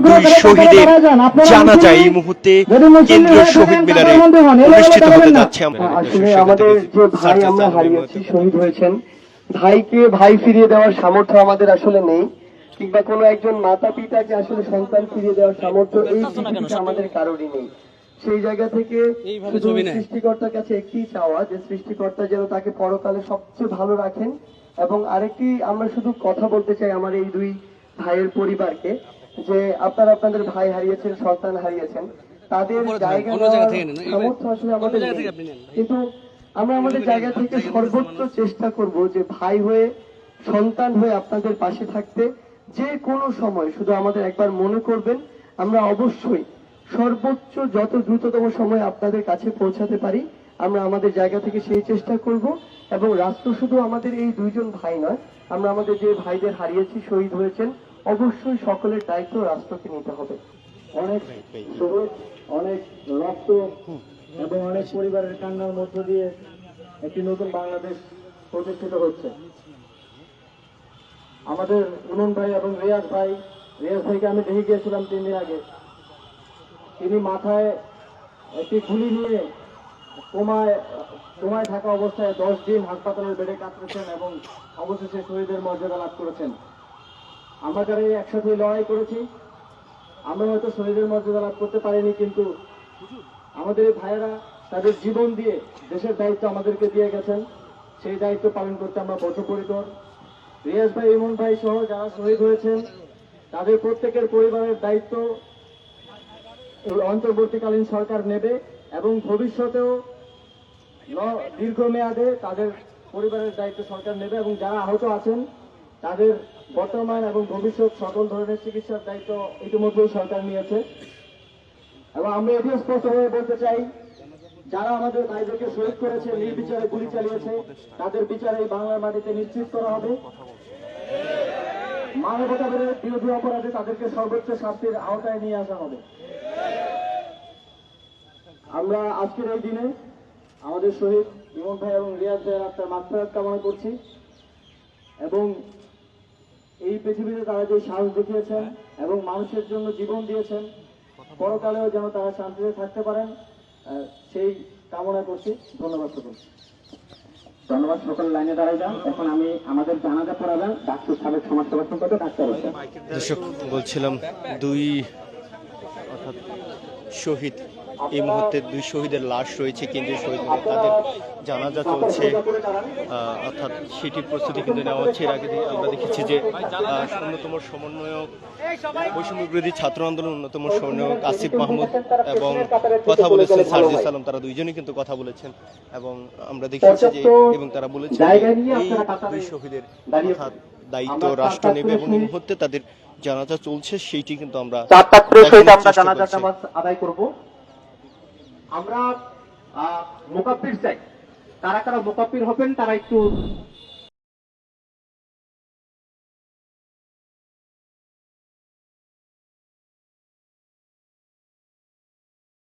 দুই শহীদের জানাজা এই মুহূর্তে কেন্দ্রীয় শহীদ মিনারে অনুষ্ঠিত হতে যাচ্ছে। আসলে আমাদের যে ভাই আমরা হারিয়েছি, শহীদ হয়েছেন, ভাইকে ভাই ফিরিয়ে দেওয়ার সামর্থ্য আমাদের আসলে নেই, কিংবা কোনো একজন মাতা পিতাকে আসলে সন্তান ফিরিয়ে দেওয়ার সামর্থ্য এই পৃথিবীতে আমাদের কারোরই নেই। সেই জায়গা থেকে শুধু সৃষ্টিকর্তার কাছে একটি চাওয়া যে সৃষ্টিকর্তা যেন তাকে পরকালে সবচেয়ে ভালো রাখেন। এবং আরেকটি আমরা শুধু কথা বলতে চাই আমার এই দুই ভাইয়ের পরিবারকে, যে আপনারা আপনাদের ভাই হারিয়েছেন, সন্তান হারিয়েছেন, তাদের জায়গা সামর্থ্য আসলে আমাদের নেই, কিন্তু আমরা আমাদের জায়গা থেকে সর্বোচ্চ চেষ্টা করব যে ভাই হয়ে সন্তান হয়ে আপনাদের পাশে থাকতে। যে কোনো সময় শুধু আমাদের একবার মনে করবেন, আমরা অবশ্যই সর্বোচ্চ যত দ্রুততম সময় আপনাদের কাছে পৌঁছাতে পারি আমরা আমাদের জায়গা থেকে সেই চেষ্টা করব। এবং রাষ্ট্র শুধু আমাদের এই দুইজন ভাই নয়, আমরা আমাদের যে ভাইদের হারিয়েছি, শহীদ হয়েছেন, অবশ্যই সকলের দায়িত্ব রাষ্ট্রকে নিতে হবে। অনেক শহীদ, অনেক রক্ত এবং অনেক পরিবারের কান্নার মধ্য দিয়ে একটি নতুন বাংলাদেশ প্রতিষ্ঠিত হচ্ছে। আমাদের ইমন ভাই এবং রিয়াজ ভাইকে আমি দেখে গিয়েছিলাম 3 দিন আগে। তিনি মাথায় একটি গুলি নিয়ে কোমায় থাকা অবস্থায় 10 দিন হাসপাতালের বেডে কাতরেছেন এবং অবশেষে শহীদের মর্যাদা লাভ করেছেন। আমরা যারা একসাথে লড়াই করেছি, আমরা হয়তো শহীদের মর্যাদা লাভ করতে পারিনি, কিন্তু আমাদের এই ভাইয়েরা তাদের জীবন দিয়ে দেশের দায়িত্ব আমাদেরকে দিয়ে গেছেন। সেই দায়িত্ব পালন করতে আমরা বদ্ধপরিকর। রিয়াজ ভাই, ইমন ভাই সহ যারা শহীদ হয়েছেন তাদের প্রত্যেকের পরিবারের দায়িত্ব এই অন্তর্বর্তীকালীন সরকার নেবে এবং ভবিষ্যতেও দীর্ঘমেয়াদে তাদের পরিবারের দায়িত্ব সরকার নেবে। এবং যারা আহত আছেন তাদের বর্তমান এবং ভবিষ্যৎ সকল ধরনের চিকিৎসার দায়িত্ব ইতিমধ্যেই সরকার নিয়েছে। এবং আমরা এটিও স্পষ্টভাবে বলতে চাই, যারা আমাদের ভাইদেরকে শহীদ করেছে, নির্বিচারে গুলি চালিয়েছে, তাদের বিচার এই বাংলার মাটিতে নিশ্চিত করা হবে। মানবতার বিরোধী অপরাধে তাদেরকে সর্বোচ্চ শাস্তির আওতায় নিয়ে আসা হবে। আমরা আজকের এই দিনে আমাদের শহীদ ইমন ভাই এবং রিয়াজ ভাইয়ের আত্মার মাগফিরাত কামনা করছি এবং এই পৃথিবীতে তারা যে সাহস দেখিয়েছেন এবং মানুষের জন্য জীবন দিয়েছেন, পরকালেও যেন তারা শান্তিতে থাকতে পারেন সেই কামনা করছি। ধন্যবাদ সকল। ধন্যবাদ সকল। লাইনে দাঁড়াই যান। এখন আমি আমাদের জানাজা পড়াবেন ডাক্তার সাবেক সমাজসেবা সম্পাদক ডাক্তার হোসেন। দর্শক, বলছিলাম দুই অর্থাৎ শহীদ, এই মুহূর্তে দুই শহীদের লাশ রয়েছে কেন্দ্রীয় শহীদ মিনারে, তাদের জানাজা চলছে, অর্থাৎ সেটির প্রস্তুতি কিন্তু নেওয়া হচ্ছে। এর আগে আমরা দেখেছি যে অন্যতম সমন্বয়ক, বৈষম্য বিরোধী ছাত্র আন্দোলন অন্যতম সমন্বয়ক আসিফ মাহমুদ এবং কথা বলেছেন সার্জিস আলম, তারা দুইজনই কিন্তু কথা বলেছেন এবং আমরা দেখেছি যে এবং তারা বলেছেন এই দুই শহীদের অর্থাৎ দায়িত্ব রাষ্ট্র নেবে এবং এই মুহূর্তে তাদের জানাজা চলছে, সেইটি কিন্তু আমরা জানাজা নামাজ আদায় করব। আমরা মুকাব্বির চাই, কারা কারা মুকাব্বির হবেন তারা একটু